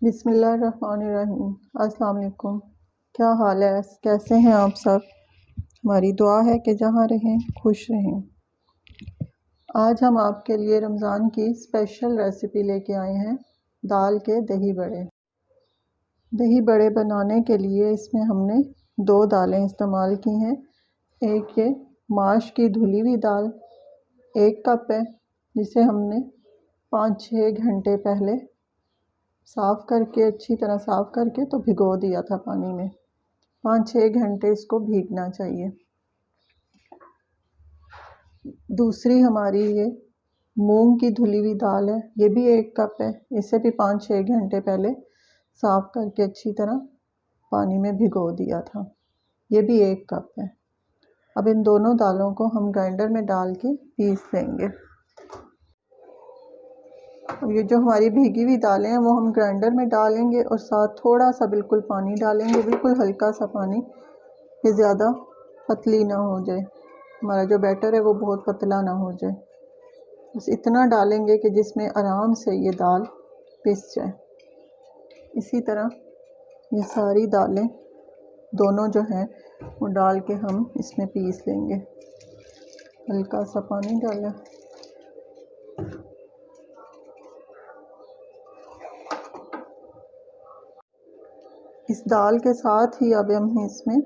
बिस्मिल्लाहिर्रहमानिर्रहीम। अस्सलाम वालेकुम। क्या हाल है, कैसे हैं आप सब? हमारी दुआ है कि जहाँ रहें खुश रहें। आज हम आपके लिए रमज़ान की स्पेशल रेसिपी लेके आए हैं, दाल के दही बड़े। दही बड़े बनाने के लिए इसमें हमने 2 दालें इस्तेमाल की हैं। एक ये माश की धुली हुई दाल 1 कप है, जिसे हमने 5-6 घंटे पहले साफ़ करके, अच्छी तरह साफ़ करके तो भिगो दिया था पानी में। 5-6 घंटे इसको भीगना चाहिए। दूसरी हमारी ये मूंग की धुली हुई दाल है, ये भी 1 कप है। इसे भी 5-6 घंटे पहले साफ़ करके अच्छी तरह पानी में भिगो दिया था, ये भी 1 कप है। अब इन दोनों दालों को हम ग्राइंडर में डाल के पीस लेंगे। ये जो हमारी भीगी हुई दालें हैं वो हम ग्राइंडर में डालेंगे और साथ थोड़ा सा बिल्कुल पानी डालेंगे, बिल्कुल हल्का सा पानी, ये ज़्यादा पतली ना हो जाए, हमारा जो बैटर है वो बहुत पतला ना हो जाए। बस इतना डालेंगे कि जिसमें आराम से ये दाल पिस जाए। इसी तरह ये सारी दालें दोनों जो हैं वो डाल के हम इसमें पीस लेंगे। हल्का सा पानी डालें। इस दाल के साथ ही अब हम इसमें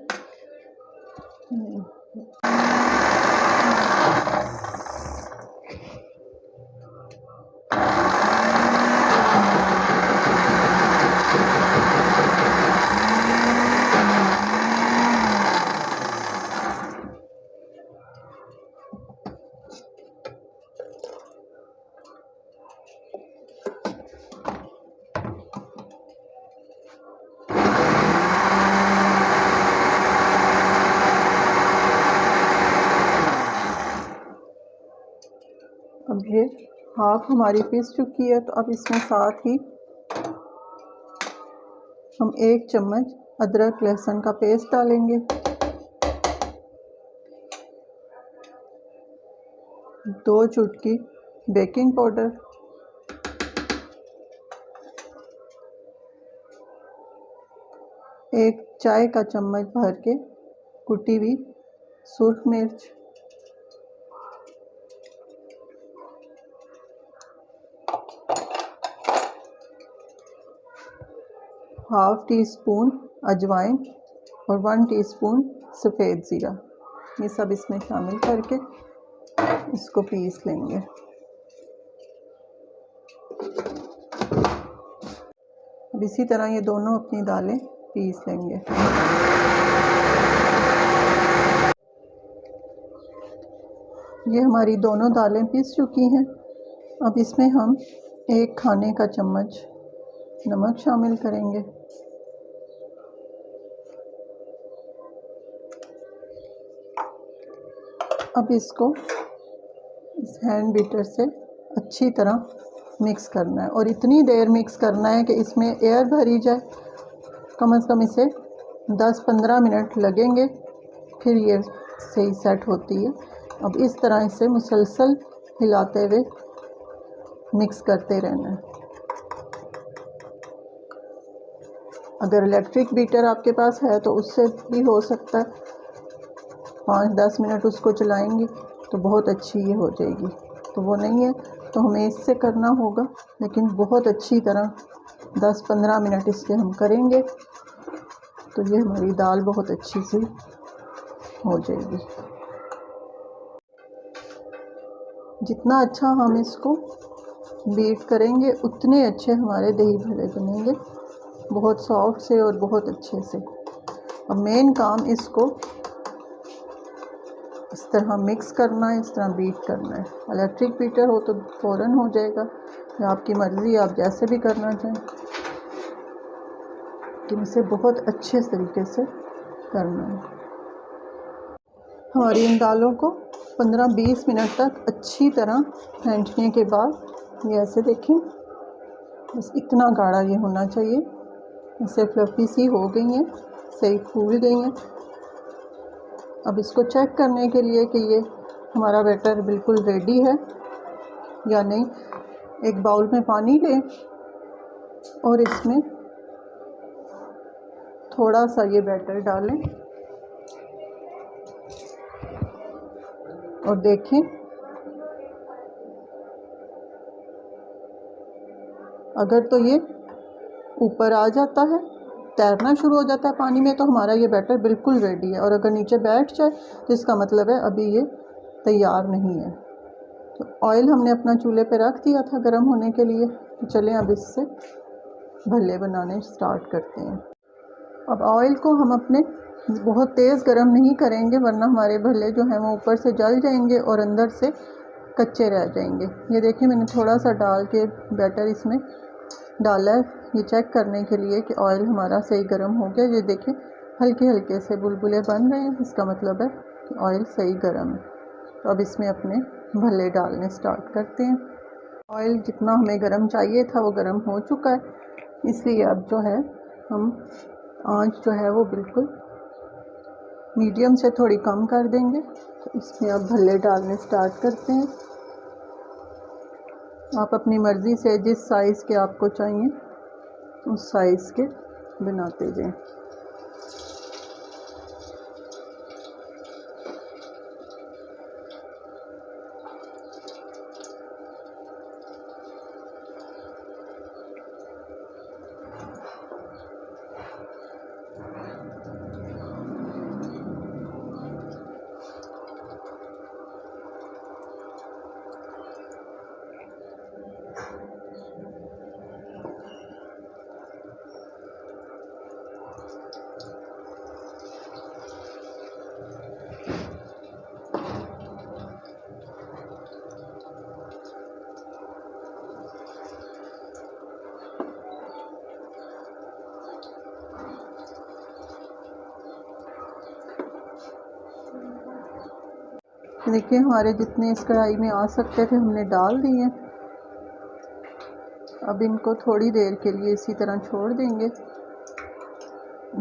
अब ये हाफ हमारी पिस चुकी है, तो अब इसमें साथ ही हम 1 चम्मच अदरक लहसुन का पेस्ट डालेंगे, 2 चुटकी बेकिंग पाउडर, 1 चाय का चम्मच भर के कुटी हुई सुर्ख मिर्च, 1/2 टीस्पून अजवाइन और 1 टीस्पून सफ़ेद ज़ीरा, ये सब इसमें शामिल करके इसको पीस लेंगे। अब इसी तरह ये दोनों अपनी दालें पीस लेंगे। ये हमारी दोनों दालें पीस चुकी हैं। अब इसमें हम 1 खाने का चम्मच नमक शामिल करेंगे। अब इसको इस हैंड बीटर से अच्छी तरह मिक्स करना है और इतनी देर मिक्स करना है कि इसमें एयर भरी जाए। कम से कम इसे 10-15 मिनट लगेंगे, फिर ये सही सेट होती है। अब इस तरह इसे मुसलसल हिलाते हुए मिक्स करते रहना है। अगर इलेक्ट्रिक बीटर आपके पास है तो उससे भी हो सकता है। 5-10 मिनट उसको चलाएंगे तो बहुत अच्छी ये हो जाएगी। तो वो नहीं है तो हमें इससे करना होगा, लेकिन बहुत अच्छी तरह 10-15 मिनट इससे हम करेंगे तो ये हमारी दाल बहुत अच्छी सी हो जाएगी। जितना अच्छा हम इसको बीट करेंगे उतने अच्छे हमारे दही बड़े बनेंगे, बहुत सॉफ्ट से और बहुत अच्छे से। अब मेन काम इसको इस तरह मिक्स करना है, इस तरह बीट करना है। इलेक्ट्रिक बीटर हो तो फ़ौरन हो जाएगा, या आपकी मर्ज़ी, आप जैसे भी करना चाहें, लेकिन इसे बहुत अच्छे तरीके से करना है। हमारी इन दालों को 15-20 मिनट तक अच्छी तरह फेंटने के बाद ये ऐसे देखें, बस इतना गाढ़ा ये होना चाहिए। इसे फ्लफ़ी सी हो गई हैं, सही फूल गई हैं। अब इसको चेक करने के लिए कि ये हमारा बैटर बिल्कुल रेडी है या नहीं, एक बाउल में पानी लें और इसमें थोड़ा सा ये बैटर डालें और देखें अगर तो ये ऊपर आ जाता है, तैरना शुरू हो जाता है पानी में, तो हमारा ये बैटर बिल्कुल रेडी है। और अगर नीचे बैठ जाए तो इसका मतलब है अभी ये तैयार नहीं है। तो ऑयल हमने अपना चूल्हे पे रख दिया था गर्म होने के लिए। तो चलें अब इससे भल्ले बनाने स्टार्ट करते हैं। अब ऑयल को हम अपने बहुत तेज़ गर्म नहीं करेंगे, वरना हमारे भल्ले जो हैं वो ऊपर से जल जाएंगे और अंदर से कच्चे रह जाएंगे। ये देखिए मैंने थोड़ा सा डाल के बैटर इसमें डाला है, ये चेक करने के लिए कि ऑयल हमारा सही गर्म हो गया। ये देखिए हल्के हल्के से बुलबुले बन रहे हैं, इसका मतलब है कि ऑयल सही गर्म है। तो अब इसमें अपने भल्ले डालने स्टार्ट करते हैं। ऑयल जितना हमें गर्म चाहिए था वो गर्म हो चुका है, इसलिए अब जो है हम आंच जो है वो बिल्कुल मीडियम से थोड़ी कम कर देंगे। तो इसमें अब भल्ले डालने स्टार्ट करते हैं। आप अपनी मर्ज़ी से जिस साइज़ के आपको चाहिए उस साइज़ के बनाते जाएं। देखिए हमारे जितने इस कढ़ाई में आ सकते थे हमने डाल दिए। अब इनको थोड़ी देर के लिए इसी तरह छोड़ देंगे।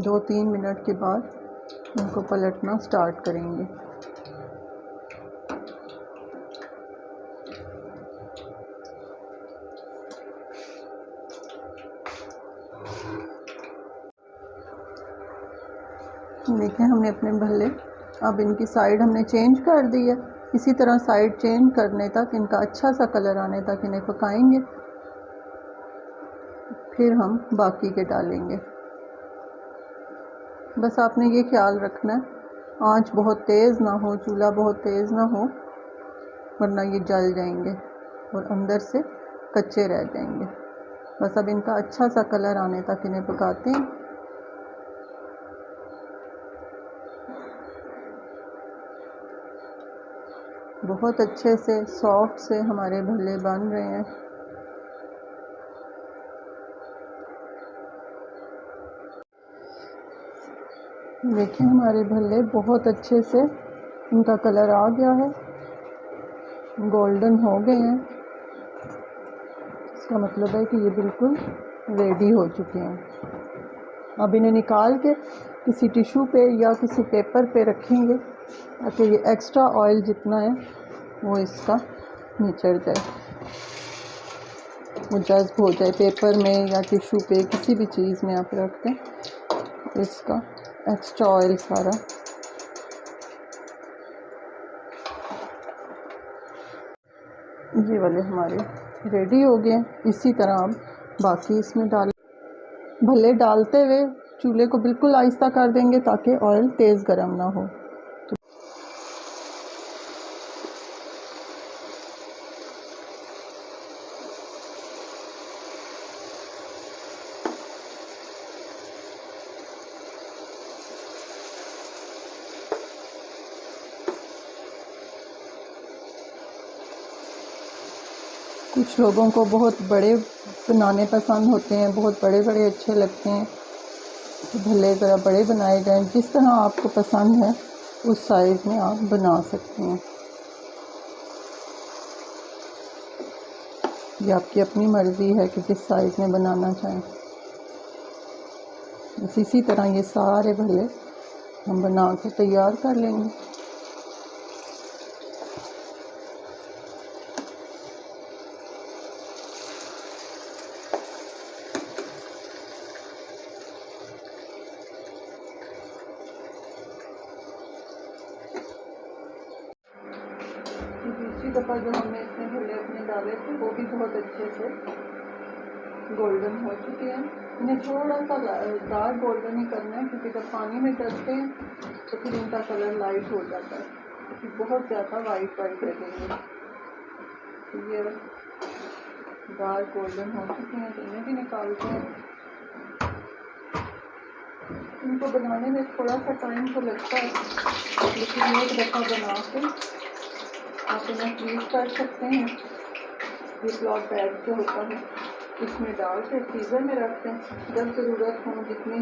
2-3 मिनट के बाद इनको पलटना स्टार्ट करेंगे। देखिए हमने अपने भल्ले अब इनकी साइड हमने चेंज कर दी है। इसी तरह साइड चेंज करने तक, इनका अच्छा सा कलर आने तक इन्हें पकाएंगे, फिर हम बाकी के डालेंगे। बस आपने ये ख्याल रखना है आंच बहुत तेज़ ना हो, चूल्हा बहुत तेज़ ना हो, वरना ये जल जाएंगे और अंदर से कच्चे रह जाएंगे। बस अब इनका अच्छा सा कलर आने तक इन्हें पकाते हैं। बहुत अच्छे से सॉफ्ट से हमारे भल्ले बन रहे हैं। देखिए हमारे भल्ले बहुत अच्छे से इनका कलर आ गया है, गोल्डन हो गए हैं। इसका मतलब है कि ये बिल्कुल रेडी हो चुके हैं। अब इन्हें निकाल के किसी टिश्यू पे या किसी पेपर पे रखेंगे ताकि ये एक्स्ट्रा ऑयल जितना है वो इसका निचड़ जाए, वो जज्ब हो जाए। पेपर में या टिश्यू पे किसी भी चीज़ में आप रख दें तो इसका एक्स्ट्रा ऑयल सारा ये वाले हमारे रेडी हो गए। इसी तरह अब बाकी इसमें डाल भले डालते हुए चूल्हे को बिल्कुल आहिस्ता कर देंगे ताकि ऑयल तेज़ गर्म ना हो। कुछ लोगों को बहुत बड़े बनाने पसंद होते हैं, बहुत बड़े बड़े अच्छे लगते हैं, तो भले ज़रा बड़े बनाए जाएं। जिस तरह आपको पसंद है उस साइज़ में आप बना सकते हैं। ये आपकी अपनी मर्ज़ी है कि किस साइज़ में बनाना चाहें। बस इसी तरह ये सारे भले हम बना के तैयार कर लेंगे। दफ़ा जो हमने इसमें भल्ले अपने डाले थे वो भी बहुत अच्छे से गोल्डन हो चुके हैं। इन्हें थोड़ा सा डार्क गोल्डन ही करना है, क्योंकि जब पानी में डलते हैं तो फिर इनका कलर लाइट हो जाता है, क्योंकि बहुत ज़्यादा वाइट वाइट लगेंगे। तो ये डार्क गोल्डन हो चुके हैं, तो इन्हें भी निकालते हैं। इनको बनाने में थोड़ा सा टाइम तो लगता है, लेकिन एक दफ़ा बना के आप इन्हें फ्रीज कर सकते हैं। ये क्लॉथ बैग जो होता है इसमें डाल के फ्रीज़र में रखते हैं। जब ज़रूरत हो, जितनी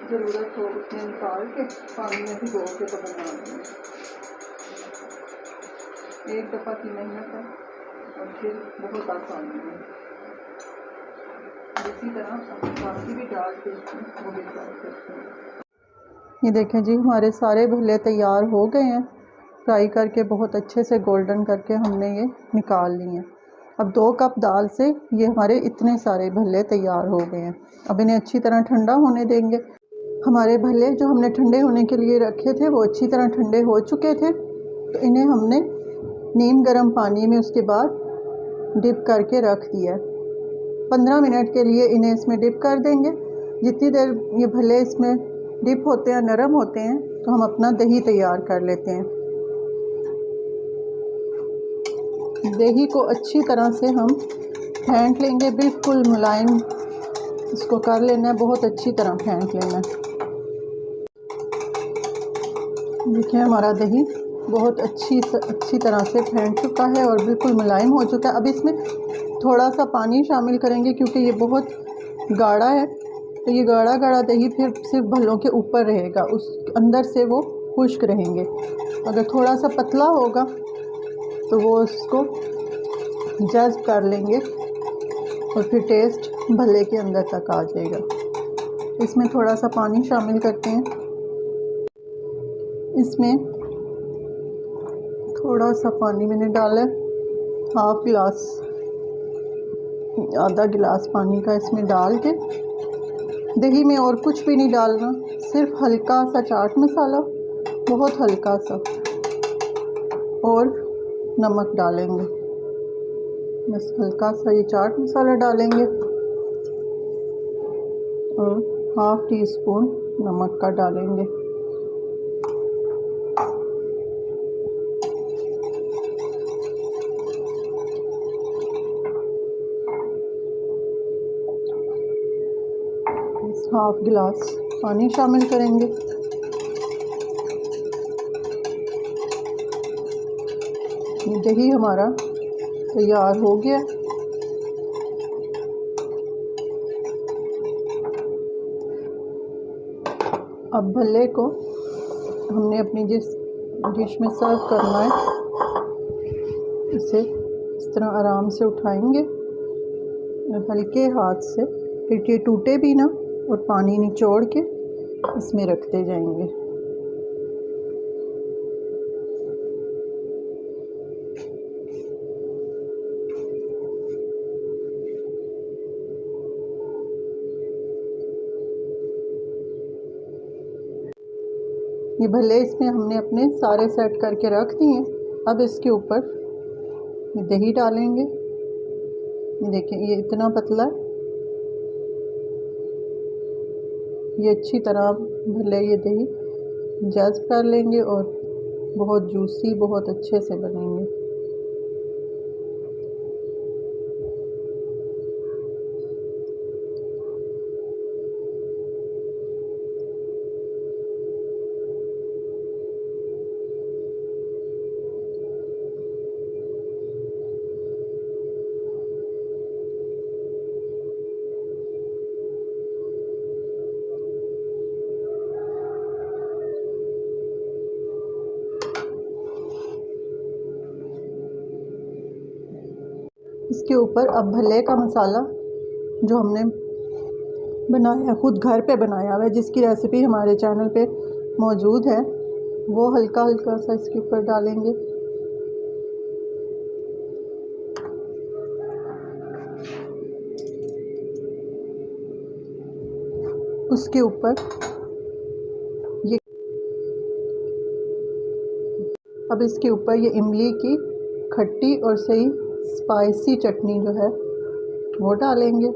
ज़रूरत हो उतने निकाल के पानी में भिगो के तो बना देंगे। एक दफ़ा की मेहनत है और फिर बहुत आसानी है। इसी तरह बाकी भी डाल के वो भी फ्राई करते हैं। ये देखें जी, हमारे सारे भल्ले तैयार हो गए हैं। फ्राई करके बहुत अच्छे से गोल्डन करके हमने ये निकाल लिए हैं। अब 2 कप दाल से ये हमारे इतने सारे भल्ले तैयार हो गए हैं। अब इन्हें अच्छी तरह ठंडा होने देंगे। हमारे भल्ले जो हमने ठंडे होने के लिए रखे थे वो अच्छी तरह ठंडे हो चुके थे, तो इन्हें हमने नीम गर्म पानी में उसके बाद डिप करके रख दिया। 15 मिनट के लिए इन्हें इसमें डिप कर देंगे। जितनी देर ये भल्ले इसमें डिप होते हैं, नरम होते हैं, तो हम अपना दही तैयार कर लेते हैं। दही को अच्छी तरह से हम फेंट लेंगे, बिल्कुल मुलायम इसको कर लेना है, बहुत अच्छी तरह फेंट लेना है। देखिए हमारा दही बहुत अच्छी तरह से फेंट चुका है और बिल्कुल मुलायम हो चुका है। अब इसमें थोड़ा सा पानी शामिल करेंगे, क्योंकि ये बहुत गाढ़ा है, तो ये गाढ़ा गाढ़ा दही फिर सिर्फ भल्लों के ऊपर रहेगा, उस अंदर से वो खुश्क रहेंगे। अगर थोड़ा सा पतला होगा तो वो उसको जज़्ब कर लेंगे और फिर टेस्ट भल्ले के अंदर तक आ जाएगा। इसमें थोड़ा सा पानी शामिल करते हैं। इसमें थोड़ा सा पानी मैंने डाला, हाफ गिलास, आधा गिलास पानी का इसमें डाल के, दही में और कुछ भी नहीं डालना, सिर्फ हल्का सा चाट मसाला, बहुत हल्का सा, और नमक डालेंगे। बस हल्का सा ये चाट मसाला डालेंगे और हाफ टी स्पून नमक का डालेंगे। हाफ गिलास पानी शामिल करेंगे। दही हमारा तैयार हो गया। अब भल्ले को हमने अपनी जिस डिश में सर्व करना है, इसे इस तरह आराम से उठाएंगे और हल्के हाथ से, फिर ये टूटे भी ना और पानी निचोड़ के इसमें रखते जाएंगे। ये भल्ले इसमें हमने अपने सारे सेट करके रख दिए। अब इसके ऊपर ये दही डालेंगे। ये देखें, ये इतना पतला है, ये अच्छी तरह भल्ले ये दही जज़्ब कर लेंगे और बहुत जूसी, बहुत अच्छे से बनेंगे। इसके ऊपर अब भल्ले का मसाला जो हमने बनाया, खुद घर पे बनाया हुआ है, जिसकी रेसिपी हमारे चैनल पे मौजूद है, वो हल्का हल्का सा इसके ऊपर डालेंगे। उसके ऊपर ये, अब इसके ऊपर ये इमली की खट्टी और सही स्पाइसी चटनी जो है वो डालेंगे।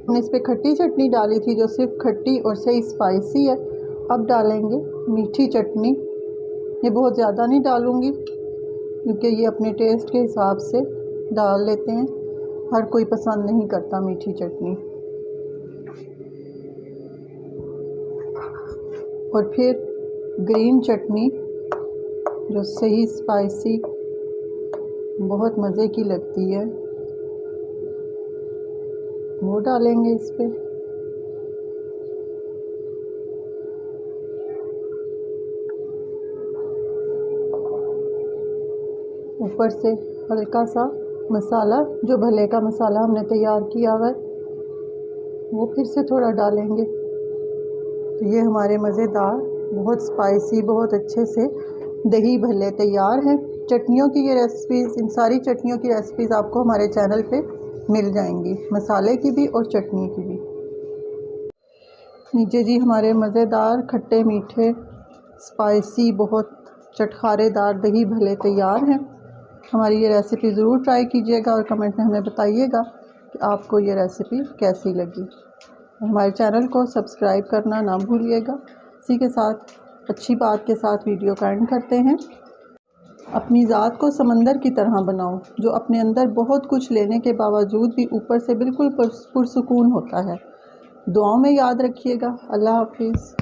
हमने इस पर खट्टी चटनी डाली थी जो सिर्फ खट्टी और सही स्पाइसी है। अब डालेंगे मीठी चटनी। ये बहुत ज़्यादा नहीं डालूँगी क्योंकि ये अपने टेस्ट के हिसाब से डाल लेते हैं, हर कोई पसंद नहीं करता मीठी चटनी। और फिर ग्रीन चटनी जो सही स्पाइसी बहुत मज़े की लगती है वो डालेंगे इस पे। ऊपर से हल्का सा मसाला, जो भले का मसाला हमने तैयार किया हुआ है, वो फिर से थोड़ा डालेंगे। तो ये हमारे मज़ेदार, बहुत स्पाइसी, बहुत अच्छे से दही भल्ले तैयार हैं। चटनियों की ये रेसिपीज़, इन सारी चटनियों की रेसिपीज़ आपको हमारे चैनल पे मिल जाएंगी, मसाले की भी और चटनी की भी। नीचे जी हमारे मज़ेदार खट्टे मीठे स्पाइसी बहुत चटखारेदार दही भल्ले तैयार हैं। हमारी ये रेसिपी ज़रूर ट्राई कीजिएगा और कमेंट में हमें बताइएगा कि आपको ये रेसिपी कैसी लगी। हमारे चैनल को सब्सक्राइब करना ना भूलिएगा। इसी के साथ अच्छी बात के साथ वीडियो का एंड करते हैं। अपनी ज़ात को समंदर की तरह बनाओ जो अपने अंदर बहुत कुछ लेने के बावजूद भी ऊपर से बिल्कुल पुरसुकून होता है। दुआओं में याद रखिएगा। अल्लाह हाफिज़।